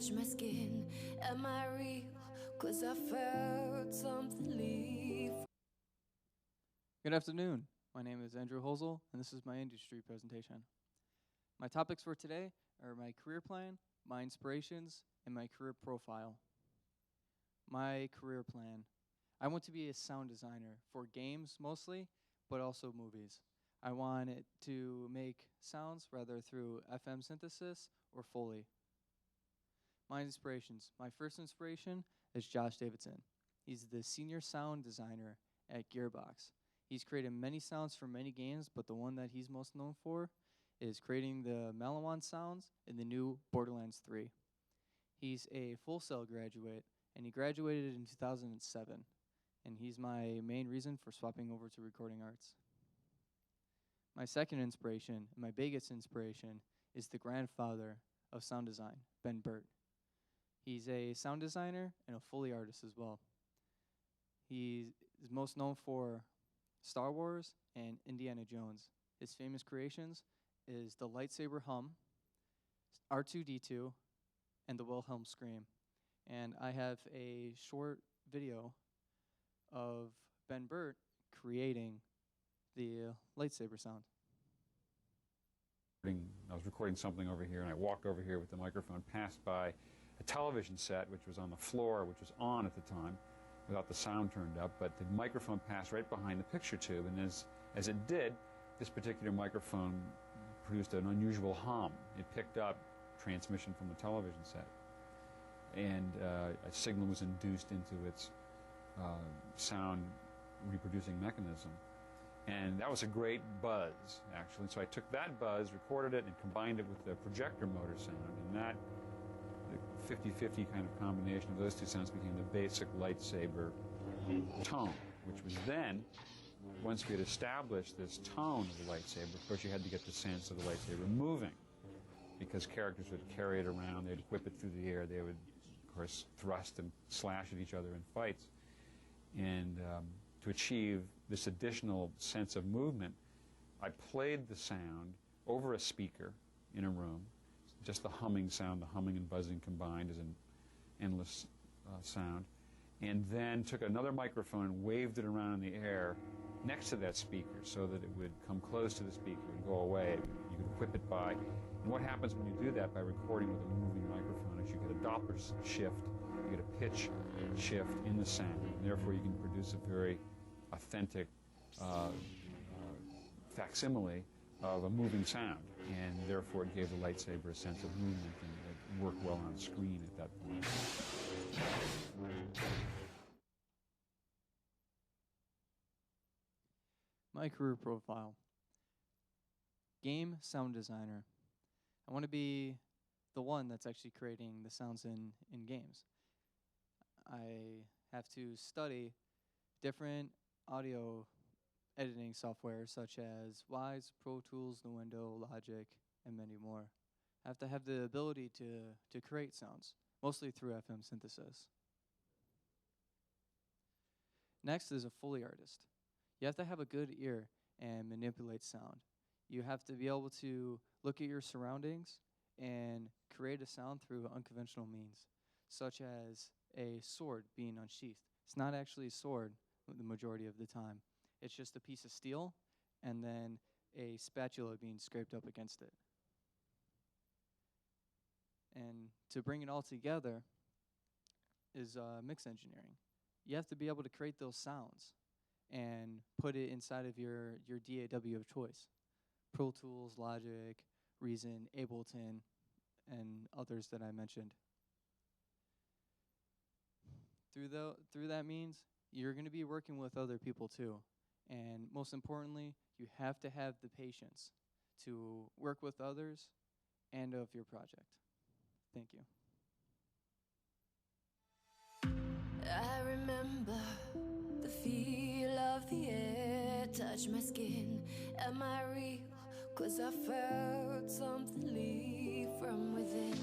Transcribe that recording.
touch my skin. Am I real? 'Cause I felt something leave. Good afternoon. My name is Andrew Hoesel, and this is my industry presentation. My topics for today are my career plan, my inspirations, and my career profile. My career plan. I want to be a sound designer for games mostly, but also movies. I want it to make sounds rather through FM synthesis or Foley. My inspirations. My first inspiration is Josh Davidson. He's the senior sound designer at Gearbox. He's created many sounds for many games, but the one that he's most known for is creating the Malawan sounds in the new Borderlands 3. He's a Full Sail graduate, and he graduated in 2007. And he's my main reason for swapping over to recording arts. My second inspiration, and my biggest inspiration, is the grandfather of sound design, Ben Burtt. He's a sound designer and a Foley artist as well. He is most known for Star Wars and Indiana Jones. His famous creations is the lightsaber hum, R2-D2, and the Wilhelm scream. And I have a short video of Ben Burtt creating the lightsaber sound. I was recording something over here, and I walked over here with the microphone, passed by a television set, which was on the floor, which was on at the time, without the sound turned up, but the microphone passed right behind the picture tube, and as it did, this particular microphone produced an unusual hum. It picked up transmission from the television set, and a signal was induced into its sound reproducing mechanism. And that was a great buzz, actually. So I took that buzz, recorded it, and combined it with the projector motor sound, and that 50-50 kind of combination of those two sounds became the basic lightsaber tone, which was then, once we had established this tone of the lightsaber, of course you had to get the sense of the lightsaber moving, because characters would carry it around, they'd whip it through the air, they would, of course, thrust and slash at each other in fights. And to achieve this additional sense of movement, I played the sound over a speaker in a room, just the humming sound, the humming and buzzing combined is an endless sound, and then took another microphone and waved it around in the air next to that speaker so that it would come close to the speaker and go away. You could whip it by. And what happens when you do that by recording with a moving microphone is you get a Doppler shift, you get a pitch shift in the sound, and therefore you can produce a very authentic facsimile of a moving sound, and therefore it gave the lightsaber a sense of movement, and it worked well on screen at that point. My career profile. Game sound designer. I want to be the one that's actually creating the sounds in games. I have to study different audio editing software such as Wise, Pro Tools, Nuendo, Logic, and many more. I have to have the ability to create sounds, mostly through FM synthesis. Next is a Foley artist. You have to have a good ear and manipulate sound. You have to be able to look at your surroundings and create a sound through unconventional means, such as a sword being unsheathed. It's not actually a sword the majority of the time. It's just a piece of steel and then a spatula being scraped up against it. And to bring it all together is mix engineering. You have to be able to create those sounds and put it inside of your DAW of choice. Pro Tools, Logic, Reason, Ableton, and others that I mentioned. Through that means, you're going to be working with other people too. And most importantly, you have to have the patience to work with others and of your project. Thank you. I remember the feel of the air touch my skin. Am I real? 'Cause I felt something leave from within.